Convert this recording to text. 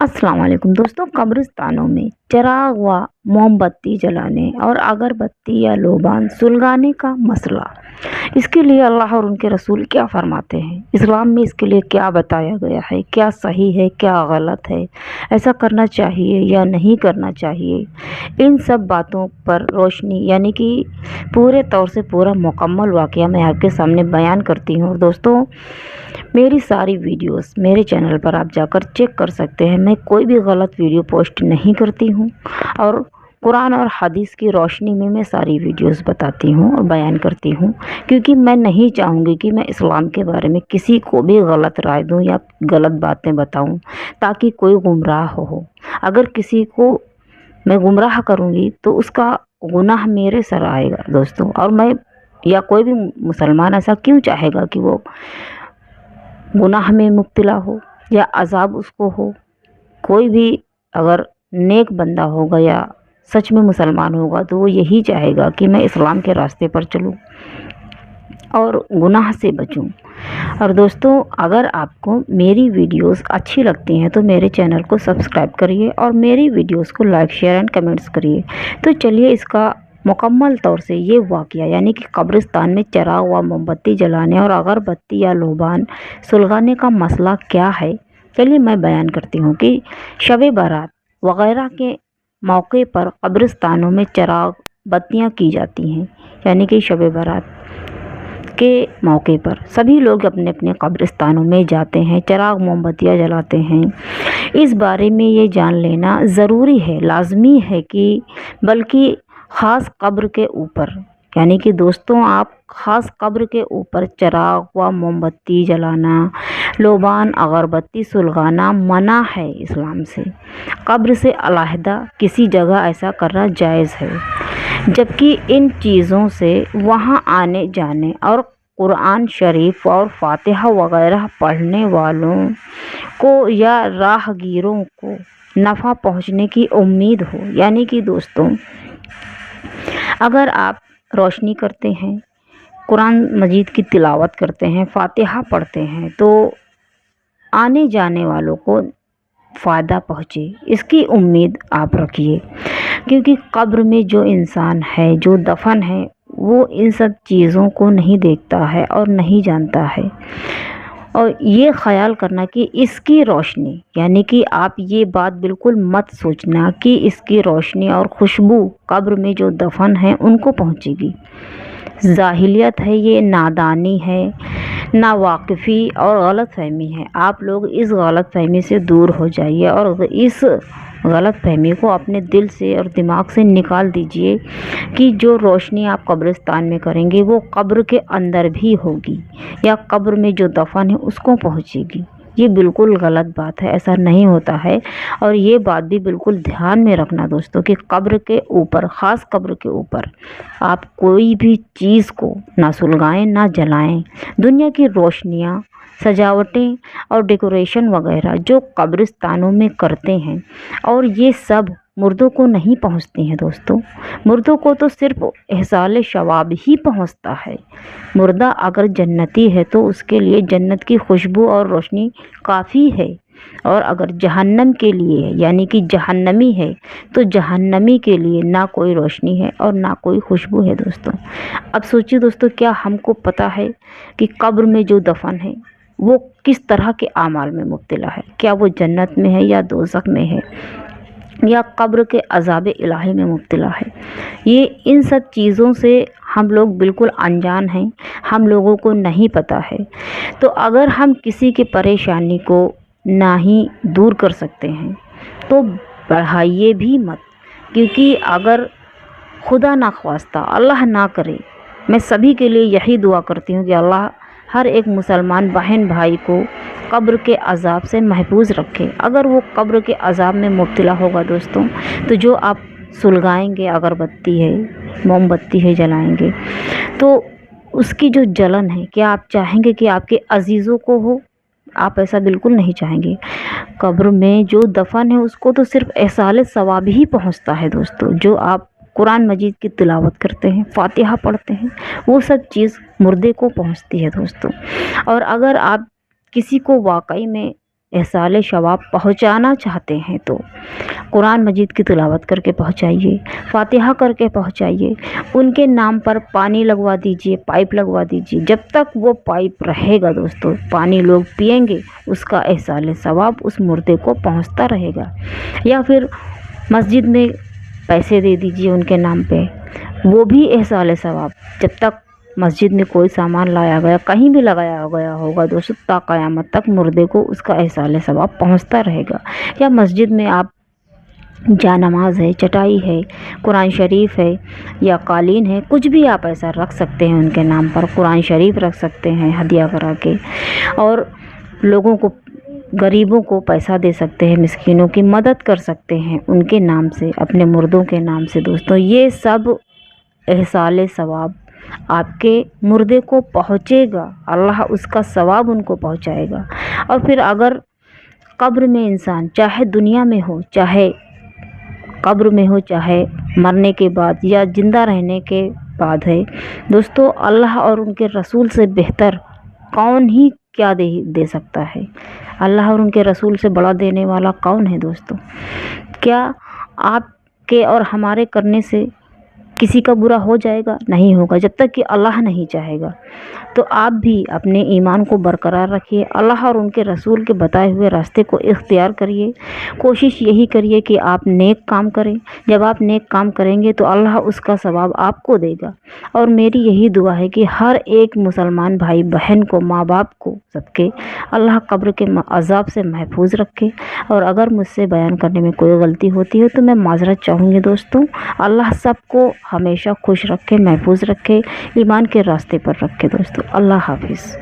अस्सलाम वालेकुम दोस्तों। कब्रिस्तानों में चिराग व मोमबत्ती जलाने और अगरबत्ती या लोबान सुलगाने का मसला, इसके लिए अल्लाह और उनके रसूल क्या फरमाते हैं? इस्लाम में इसके लिए क्या बताया गया है? क्या सही है, क्या गलत है? ऐसा करना चाहिए या नहीं करना चाहिए? इन सब बातों पर रोशनी यानी कि पूरे तौर से पूरा मुकम्मल वाक़या मैं आपके सामने बयान करती हूँ। और दोस्तों, मेरी सारी वीडियोस मेरे चैनल पर आप जाकर चेक कर सकते हैं। मैं कोई भी गलत वीडियो पोस्ट नहीं करती हूँ और कुरान और हदीस की रोशनी में मैं सारी वीडियोस बताती हूँ और बयान करती हूँ, क्योंकि मैं नहीं चाहूँगी कि मैं इस्लाम के बारे में किसी को भी गलत राय दूँ या गलत बातें बताऊँ ताकि कोई गुमराह हो। अगर किसी को मैं गुमराह करूँगी तो उसका गुनाह मेरे सर आएगा दोस्तों। और मैं या कोई भी मुसलमान ऐसा क्यों चाहेगा कि वो गुनाह में मुब्तला हो या अज़ाब उसको हो? कोई भी अगर नेक बंदा होगा या सच में मुसलमान होगा तो वो यही चाहेगा कि मैं इस्लाम के रास्ते पर चलूँ और गुनाह से बचूं। और दोस्तों, अगर आपको मेरी वीडियोस अच्छी लगती हैं तो मेरे चैनल को सब्सक्राइब करिए और मेरी वीडियोस को लाइक, शेयर एंड कमेंट्स करिए। तो चलिए इसका मुकम्मल तौर से ये वाक़या यानी कि कब्रिस्तान में चिराग व मोमबत्ती जलाने और अगरबत्ती या लोबान सुलगाने का मसला क्या है, चलिए मैं बयान करती हूँ कि शब बारात वग़ैरह के मौके पर कब्रिस्तानों में चिराग बत्तियाँ की जाती हैं। यानी कि शब बारात के मौके पर सभी लोग अपने अपने कब्रिस्तानों में जाते हैं, चिराग मोमबत्तियाँ जलाते हैं। इस बारे में ये जान लेना ज़रूरी है, लाजमी है कि बल्कि ख़ास कब्र के ऊपर यानी कि दोस्तों, आप ख़ास कब्र के ऊपर चिराग व मोमबत्ती जलाना, लोबान अगरबत्ती सुलगाना मना है इस्लाम से। कब्र से अलहदा किसी जगह ऐसा करना जायज़ है, जबकि इन चीज़ों से वहाँ आने जाने और कुरान शरीफ और फातिहा वगैरह पढ़ने वालों को या राहगीरों को नफ़ा पहुँचने की उम्मीद हो। यानी कि दोस्तों, अगर आप रोशनी करते हैं, कुरान मजीद की तिलावत करते हैं, फातिहा पढ़ते हैं, तो आने जाने वालों को फ़ायदा पहुँचे, इसकी उम्मीद आप रखिए। क्योंकि कब्र में जो इंसान है, जो दफन है, वो इन सब चीज़ों को नहीं देखता है और नहीं जानता है। और ये ख़याल करना कि इसकी रोशनी यानी कि आप ये बात बिल्कुल मत सोचना कि इसकी रोशनी और खुशबू कब्र में जो दफन है उनको पहुँचेगी। जाहिलियत है, ये नादानी है, नावाकिफ़ी और गलत फहमी है। आप लोग इस गलत फहमी से दूर हो जाइए और इस गलत फहमी को अपने दिल से और दिमाग से निकाल दीजिए कि जो रोशनी आप कब्रिस्तान में करेंगे वो कब्र के अंदर भी होगी या कब्र में जो दफन है उसको पहुंचेगी। ये बिल्कुल गलत बात है, ऐसा नहीं होता है। और ये बात भी बिल्कुल ध्यान में रखना दोस्तों कि कब्र के ऊपर, ख़ास कब्र के ऊपर आप कोई भी चीज़ को ना सुलगाएं ना जलाएं। दुनिया की रोशनियाँ, सजावटें और डेकोरेशन वगैरह जो कब्रिस्तानों में करते हैं, और ये सब मुर्दों को नहीं पहुंचती हैं दोस्तों। मुर्दों को तो सिर्फ एहसाल शवाब ही पहुंचता है। मुर्दा अगर जन्नती है तो उसके लिए जन्नत की खुशबू और रोशनी काफ़ी है, और अगर जहन्नम के लिए यानी कि जहन्नमी है तो जहन्नमी के लिए ना कोई रोशनी है और ना कोई खुशबू है दोस्तों। अब सोचिए दोस्तों, क्या हमको पता है कि कब्र में जो दफन है वो किस तरह के आमाल में मुब्तला है? क्या वो जन्नत में है या दोज़ख में है या कब्र के अज़ाब इलाही में मुब्तला है? ये इन सब चीज़ों से हम लोग बिल्कुल अनजान हैं, हम लोगों को नहीं पता है। तो अगर हम किसी की परेशानी को ना ही दूर कर सकते हैं तो बढ़ाइए भी मत, क्योंकि अगर खुदा ना ख्वास्ता, अल्लाह ना करे, मैं सभी के लिए यही दुआ करती हूँ कि अल्लाह हर एक मुसलमान बहन भाई को कब्र के अज़ाब से महफूज रखे। अगर वो कब्र के अज़ाब में मुब्तला होगा दोस्तों, तो जो आप सुलगाएंगे, अगरबत्ती है, मोमबत्ती है जलाएंगे, तो उसकी जो जलन है, क्या आप चाहेंगे कि आपके अजीज़ों को हो? आप ऐसा बिल्कुल नहीं चाहेंगे। कब्र में जो दफन है उसको तो सिर्फ एहसाल सवाब ही पहुँचता है दोस्तों। जो आप कुरान मजीद की तिलावत करते हैं, फातिहा पढ़ते हैं, वो सब चीज़ मुर्दे को पहुंचती है दोस्तों। और अगर आप किसी को वाकई में احصال ثواب پہنچانا چاہتے ہیں تو قرآن مجید کی تلاوت کر کے پہنچائیے، فاتحہ کر کے پہنچائیے، ان کے نام پر پانی لگوا دیجئے، پائپ لگوا دیجئے۔ جب تک وہ پائپ رہے گا دوستو، پانی لوگ پئیں گے، اس کا احصال ثواب اس مردے کو پہنچتا رہے گا۔ یا پھر مسجد میں پیسے دے دیجئے ان کے نام پہ، وہ بھی احصال ثواب۔ جب تک مسجد میں کوئی سامان لایا گیا، کہیں بھی لگایا گیا ہوگا دوستو، تا قیامت تک مردے کو اس کا احصال ثواب پہنچتا رہے گا۔ یا مسجد میں آپ جا نماز ہے، چٹائی ہے، قرآن شریف ہے یا قالین ہے، کچھ بھی آپ ایسا رکھ سکتے ہیں ان کے نام پر، قرآن شریف رکھ سکتے ہیں ہدیہ کرا کے، اور لوگوں کو، غریبوں کو پیسہ دے سکتے ہیں، مسکینوں کی مدد کر سکتے ہیں ان کے نام سے، اپنے مردوں کے نام سے دوستوں۔ یہ سب احصال ثواب آپ کے مردے کو پہنچے گا، اللہ اس کا ثواب ان کو پہنچائے گا۔ اور پھر اگر قبر میں انسان، چاہے دنیا میں ہو، چاہے قبر میں ہو، چاہے مرنے کے بعد یا زندہ رہنے کے بعد ہے دوستو، اللہ اور ان کے رسول سے بہتر کون ہی کیا دے سکتا ہے؟ اللہ اور ان کے رسول سے بڑا دینے والا کون ہے دوستو؟ کیا آپ کے اور ہمارے کرنے سے کسی کا برا ہو جائے گا؟ نہیں ہوگا، جب تک کہ اللہ نہیں چاہے گا۔ تو آپ بھی اپنے ایمان کو برقرار رکھیے، اللہ اور ان کے رسول کے بتائے ہوئے راستے کو اختیار کریے۔ کوشش یہی کریے کہ آپ نیک کام کریں۔ جب آپ نیک کام کریں گے تو اللہ اس کا ثواب آپ کو دے گا۔ اور میری یہی دعا ہے کہ ہر ایک مسلمان بھائی بہن کو، ماں باپ کو، سب کے اللہ قبر کے عذاب سے محفوظ رکھے۔ اور اگر مجھ سے بیان کرنے میں کوئی غلطی ہوتی ہے تو میں معذرت چاہوں گی دوستوں۔ اللہ سب کو ہمیشہ خوش رکھے، محفوظ رکھے، ایمان کے راستے پر رکھے دوستوں۔ اللہ حافظ۔